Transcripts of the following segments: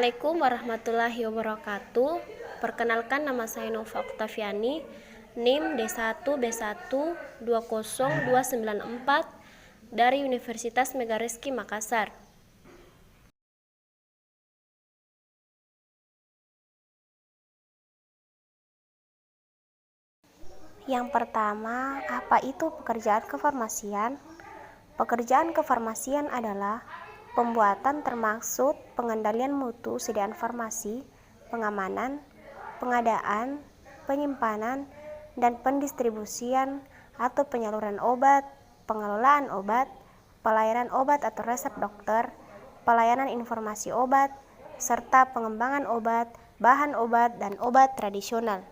Assalamualaikum warahmatullahi wabarakatuh. Perkenalkan, nama saya Nova Oktaviani, NIM D1B1202964 dari Universitas Megarizky Makassar. Yang pertama, apa itu pekerjaan kefarmasian? Pekerjaan kefarmasian adalah pembuatan termaksud pengendalian mutu sediaan farmasi, pengamanan, pengadaan, penyimpanan, dan pendistribusian atau penyaluran obat, pengelolaan obat, pelayanan obat atau resep dokter, pelayanan informasi obat, serta pengembangan obat, bahan obat, dan obat tradisional.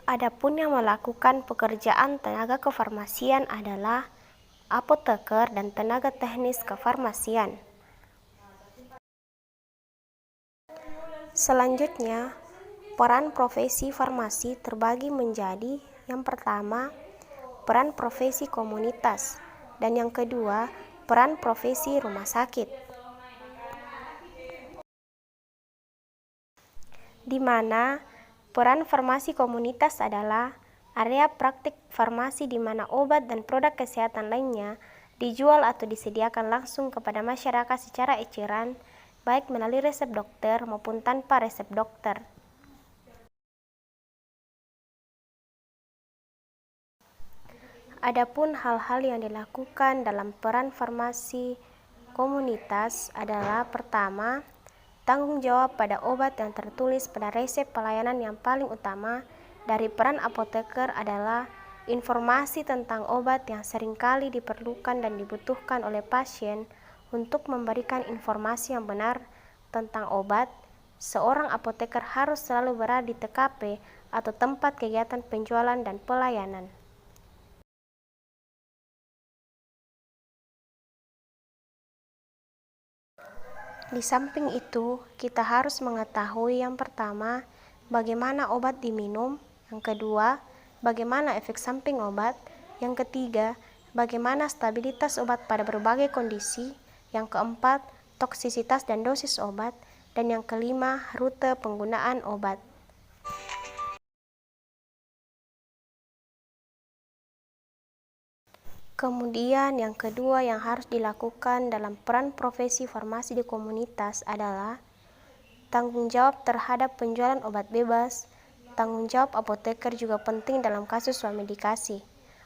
Adapun yang melakukan pekerjaan tenaga kefarmasian adalah apoteker dan tenaga teknis kefarmasian. Selanjutnya, peran profesi farmasi terbagi menjadi yang pertama, peran profesi komunitas, dan yang kedua, peran profesi rumah sakit. Di mana peran farmasi komunitas adalah area praktik farmasi di mana obat dan produk kesehatan lainnya dijual atau disediakan langsung kepada masyarakat secara eceran, baik melalui resep dokter maupun tanpa resep dokter. Adapun hal-hal yang dilakukan dalam peran farmasi komunitas adalah pertama, tanggung jawab pada obat yang tertulis pada resep pelayanan. Yang paling utama dari peran apoteker adalah informasi tentang obat yang seringkali diperlukan dan dibutuhkan oleh pasien. Untuk memberikan informasi yang benar tentang obat, seorang apoteker harus selalu berada di TKP atau tempat kegiatan penjualan dan pelayanan. Di samping itu, kita harus mengetahui yang pertama, bagaimana obat diminum, yang kedua, bagaimana efek samping obat, yang ketiga, bagaimana stabilitas obat pada berbagai kondisi, yang keempat, toksisitas dan dosis obat, dan yang kelima, rute penggunaan obat. Kemudian yang kedua yang harus dilakukan dalam peran profesi farmasi di komunitas adalah tanggung jawab terhadap penjualan obat bebas. Tanggung jawab apoteker juga penting dalam kasus swamedikasi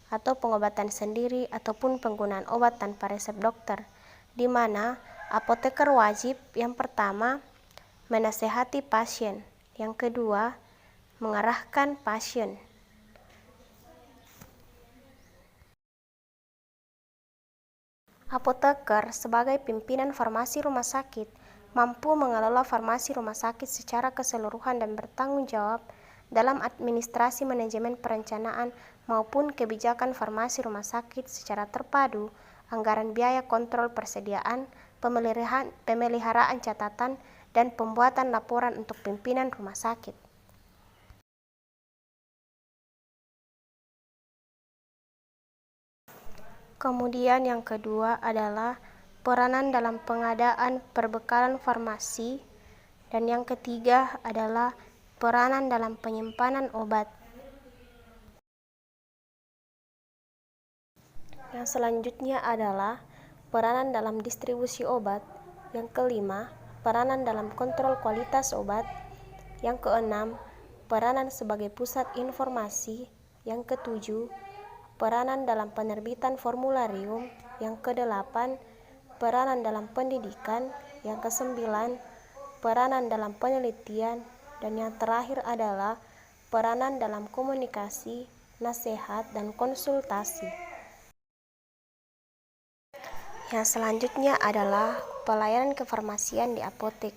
atau pengobatan sendiri ataupun penggunaan obat tanpa resep dokter, di mana apoteker wajib yang pertama menasehati pasien, yang kedua mengarahkan pasien. Apoteker sebagai pimpinan farmasi rumah sakit mampu mengelola farmasi rumah sakit secara keseluruhan dan bertanggung jawab dalam administrasi manajemen perencanaan maupun kebijakan farmasi rumah sakit secara terpadu, anggaran biaya kontrol persediaan, pemeliharaan catatan, dan pembuatan laporan untuk pimpinan rumah sakit. Kemudian yang kedua adalah peranan dalam pengadaan perbekalan farmasi, dan yang ketiga adalah peranan dalam penyimpanan obat. Yang selanjutnya adalah peranan dalam distribusi obat. Yang kelima, peranan dalam kontrol kualitas obat. Yang keenam, peranan sebagai pusat informasi. Yang ketujuh, peranan dalam penerbitan formularium. Yang kedelapan, peranan dalam pendidikan. Yang kesembilan, peranan dalam penelitian. Dan yang terakhir adalah peranan dalam komunikasi, nasihat, dan konsultasi. Yang selanjutnya adalah pelayanan kefarmasian di apotek.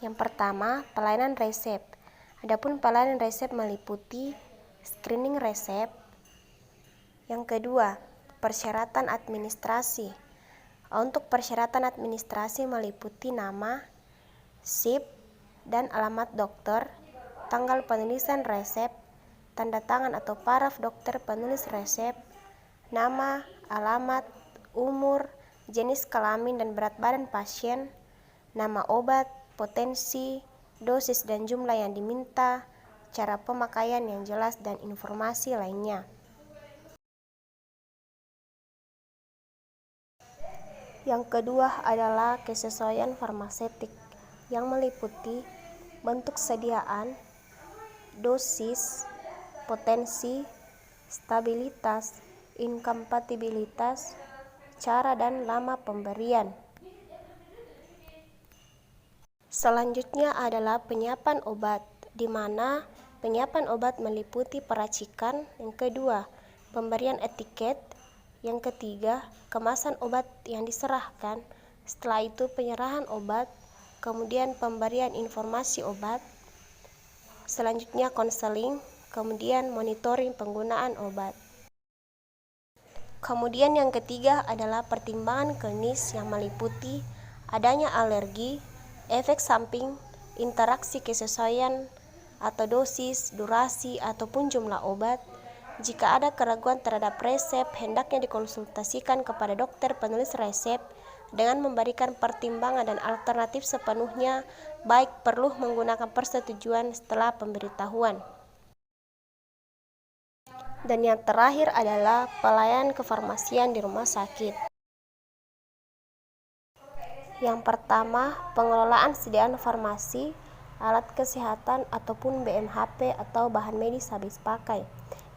Yang pertama, pelayanan resep. Adapun pelayanan resep meliputi screening resep. Yang kedua, persyaratan administrasi. Untuk persyaratan administrasi meliputi nama, SIP, dan alamat dokter, tanggal penulisan resep, tanda tangan atau paraf dokter penulis resep, nama, alamat, umur, jenis kelamin dan berat badan pasien, nama obat, potensi, dosis dan jumlah yang diminta, cara pemakaian yang jelas, dan informasi lainnya. Yang kedua adalah kesesuaian farmaseutik, yang meliputi bentuk sediaan, dosis, potensi, stabilitas, inkompatibilitas, cara dan lama pemberian. Selanjutnya adalah penyiapan obat, di mana penyiapan obat meliputi peracikan. Yang kedua, pemberian etiket. Yang ketiga, kemasan obat yang diserahkan. Setelah itu penyerahan obat, kemudian pemberian informasi obat. Selanjutnya konseling, kemudian monitoring penggunaan obat. Kemudian yang ketiga adalah pertimbangan klinis yang meliputi adanya alergi, efek samping, interaksi kesesuaian atau dosis, durasi, ataupun jumlah obat. Jika ada keraguan terhadap resep, hendaknya dikonsultasikan kepada dokter penulis resep dengan memberikan pertimbangan dan alternatif sepenuhnya, baik perlu menggunakan persetujuan setelah pemberitahuan. Dan yang terakhir adalah pelayanan kefarmasian di rumah sakit. Yang pertama, pengelolaan sediaan farmasi, alat kesehatan ataupun BMHP atau bahan medis habis pakai,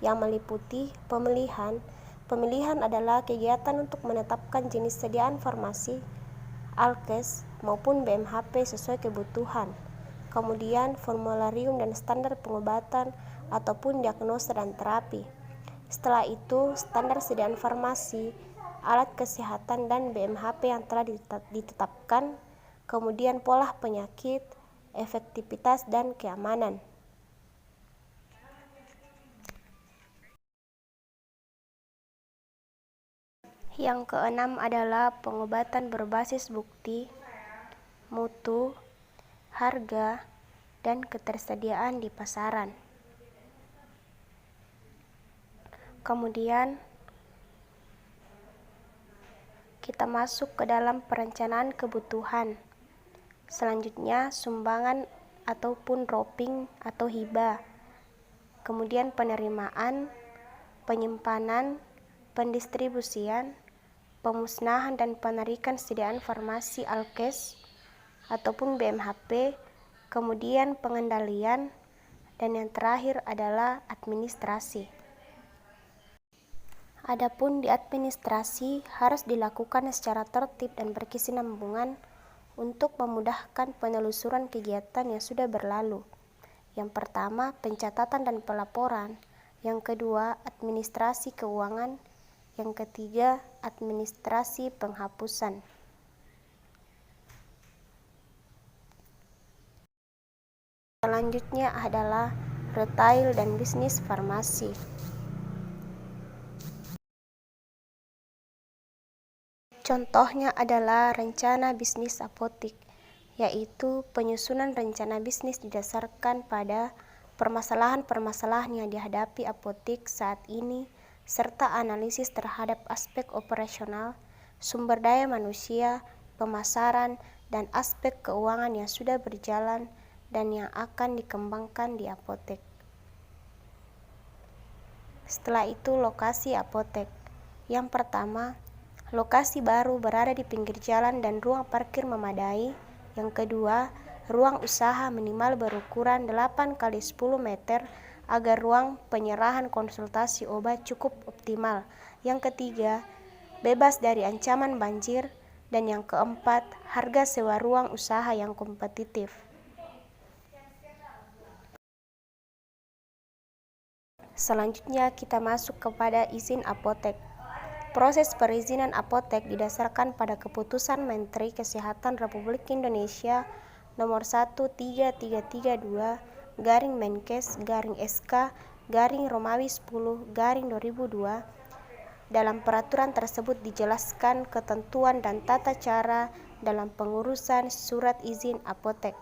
yang meliputi pemilihan. Pemilihan adalah kegiatan untuk menetapkan jenis sediaan farmasi, alkes, maupun BMHP sesuai kebutuhan. Kemudian formularium dan standar pengobatan ataupun diagnosa dan terapi. Setelah itu, standar sediaan farmasi, alat kesehatan, dan BMHP yang telah ditetapkan. Kemudian pola penyakit, efektivitas, dan keamanan. Yang keenam adalah pengobatan berbasis bukti, mutu, harga, dan ketersediaan di pasaran. Kemudian kita masuk ke dalam perencanaan kebutuhan. Selanjutnya sumbangan ataupun roping atau hibah. Kemudian penerimaan, penyimpanan, pendistribusian, pemusnahan dan penarikan sediaan farmasi alkes ataupun BMHP, kemudian pengendalian, dan yang terakhir adalah administrasi. Adapun di administrasi harus dilakukan secara tertib dan berkesinambungan untuk memudahkan penelusuran kegiatan yang sudah berlalu. Yang pertama, pencatatan dan pelaporan. Yang kedua, administrasi keuangan. Yang ketiga, administrasi penghapusan. Selanjutnya adalah retail dan bisnis farmasi. Contohnya adalah rencana bisnis apotik, yaitu penyusunan rencana bisnis didasarkan pada permasalahan-permasalahan yang dihadapi apotik saat ini, serta analisis terhadap aspek operasional, sumber daya manusia, pemasaran, dan aspek keuangan yang sudah berjalan dan yang akan dikembangkan di apotek. Setelah itu, lokasi apotek. Yang pertama, lokasi baru berada di pinggir jalan dan ruang parkir memadai. Yang kedua, ruang usaha minimal berukuran 8x10 meter agar ruang penyerahan konsultasi obat cukup optimal. Yang ketiga, bebas dari ancaman banjir. Dan yang keempat, harga sewa ruang usaha yang kompetitif. Selanjutnya kita masuk kepada izin apotek. Proses perizinan apotek didasarkan pada Keputusan Menteri Kesehatan Republik Indonesia Nomor 13323-Menkes/SK/Romawi 10/2002. Dalam peraturan tersebut dijelaskan ketentuan dan tata cara dalam pengurusan surat izin apotek.